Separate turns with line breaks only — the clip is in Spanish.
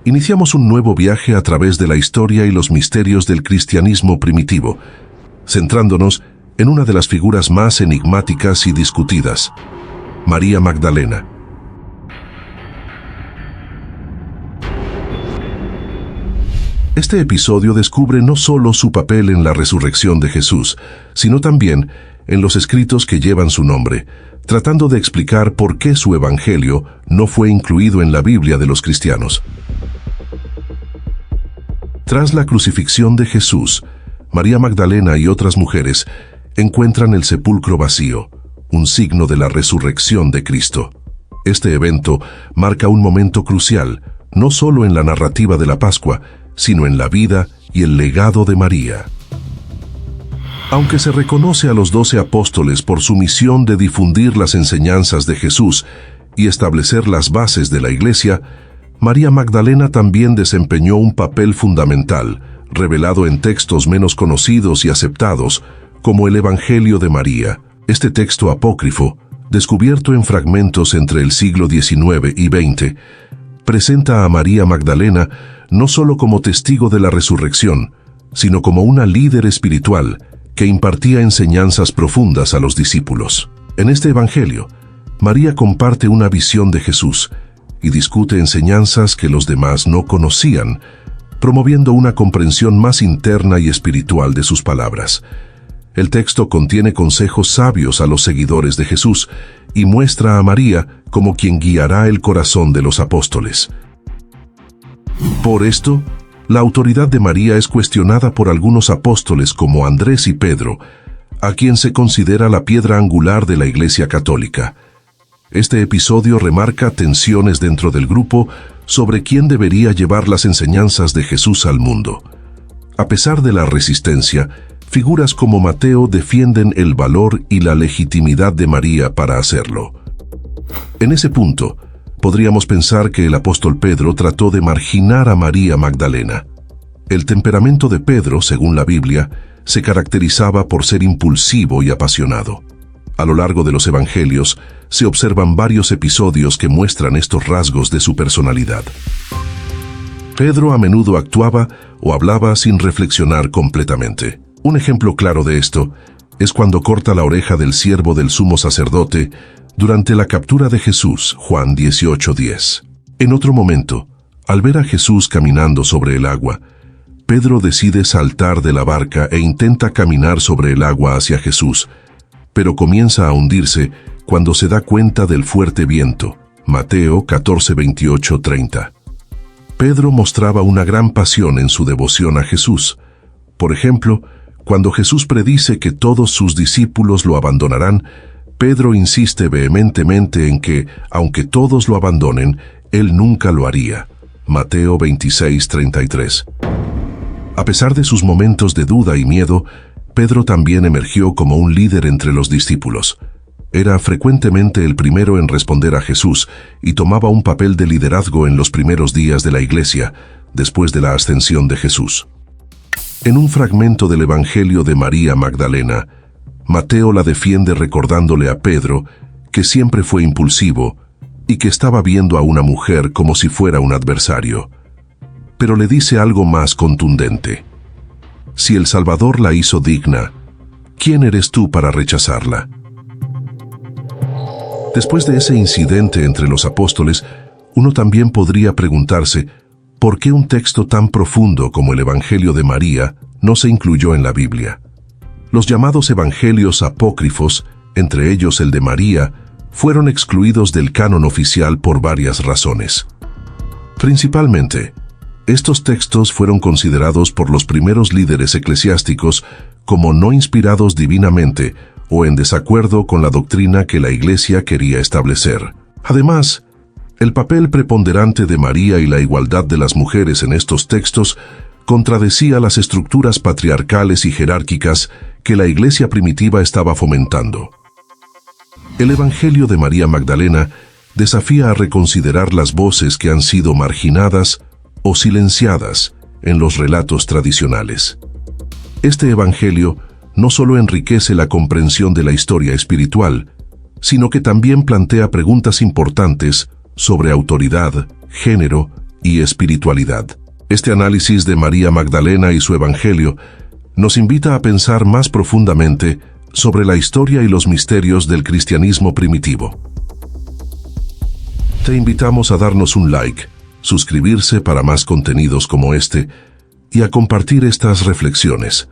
iniciamos un nuevo viaje a través de la historia y los misterios del cristianismo primitivo, centrándonos en una de las figuras más enigmáticas y discutidas, María Magdalena. Este episodio descubre no solo su papel en la resurrección de Jesús, sino también en los escritos que llevan su nombre, tratando de explicar por qué su evangelio no fue incluido en la Biblia de los cristianos. Tras la crucifixión de Jesús, María Magdalena y otras mujeres encuentran el sepulcro vacío, un signo de la resurrección de Cristo. Este evento marca un momento crucial, no solo en la narrativa de la Pascua, sino en la vida y el legado de María. Aunque se reconoce a los 12 apóstoles por su misión de difundir las enseñanzas de Jesús y establecer las bases de la Iglesia, María Magdalena también desempeñó un papel fundamental, revelado en textos menos conocidos y aceptados, como el Evangelio de María. Este texto apócrifo, descubierto en fragmentos entre el siglo XIX y XX, presenta a María Magdalena no solo como testigo de la resurrección, sino como una líder espiritual que impartía enseñanzas profundas a los discípulos. En este Evangelio, María comparte una visión de Jesús y discute enseñanzas que los demás no conocían, promoviendo una comprensión más interna y espiritual de sus palabras. El texto contiene consejos sabios a los seguidores de Jesús y muestra a María como quien guiará el corazón de los apóstoles. Por esto, la autoridad de María es cuestionada por algunos apóstoles como Andrés y Pedro, a quien se considera la piedra angular de la Iglesia Católica. Este episodio remarca tensiones dentro del grupo sobre quién debería llevar las enseñanzas de Jesús al mundo. A pesar de la resistencia, figuras como Mateo defienden el valor y la legitimidad de María para hacerlo. En ese punto, podríamos pensar que el apóstol Pedro trató de marginar a María Magdalena. El temperamento de Pedro, según la Biblia, se caracterizaba por ser impulsivo y apasionado. A lo largo de los evangelios, se observan varios episodios que muestran estos rasgos de su personalidad. Pedro a menudo actuaba o hablaba sin reflexionar completamente. Un ejemplo claro de esto es cuando corta la oreja del siervo del sumo sacerdote durante la captura de Jesús, Juan 18:10. En otro momento, al ver a Jesús caminando sobre el agua, Pedro decide saltar de la barca e intenta caminar sobre el agua hacia Jesús, pero comienza a hundirse cuando se da cuenta del fuerte viento. Mateo 14:28-30. Pedro mostraba una gran pasión en su devoción a Jesús. Por ejemplo, cuando Jesús predice que todos sus discípulos lo abandonarán, Pedro insiste vehementemente en que, aunque todos lo abandonen, él nunca lo haría. Mateo 26:33. A pesar de sus momentos de duda y miedo, Pedro también emergió como un líder entre los discípulos. Era frecuentemente el primero en responder a Jesús y tomaba un papel de liderazgo en los primeros días de la Iglesia, después de la ascensión de Jesús. En un fragmento del Evangelio de María Magdalena, Mateo la defiende recordándole a Pedro que siempre fue impulsivo y que estaba viendo a una mujer como si fuera un adversario. Pero le dice algo más contundente. Si el Salvador la hizo digna, ¿quién eres tú para rechazarla? Después de ese incidente entre los apóstoles, uno también podría preguntarse ¿por qué un texto tan profundo como el Evangelio de María no se incluyó en la Biblia? Los llamados evangelios apócrifos, entre ellos el de María, fueron excluidos del canon oficial por varias razones. Principalmente, estos textos fueron considerados por los primeros líderes eclesiásticos como no inspirados divinamente o en desacuerdo con la doctrina que la Iglesia quería establecer. Además, el papel preponderante de María y la igualdad de las mujeres en estos textos contradecía las estructuras patriarcales y jerárquicas que la Iglesia primitiva estaba fomentando. El Evangelio de María Magdalena desafía a reconsiderar las voces que han sido marginadas o silenciadas en los relatos tradicionales. Este Evangelio no solo enriquece la comprensión de la historia espiritual, sino que también plantea preguntas importantes sobre autoridad, género y espiritualidad. Este análisis de María Magdalena y su Evangelio nos invita a pensar más profundamente sobre la historia y los misterios del cristianismo primitivo. Te invitamos a darnos un like, suscribirse para más contenidos como este y a compartir estas reflexiones.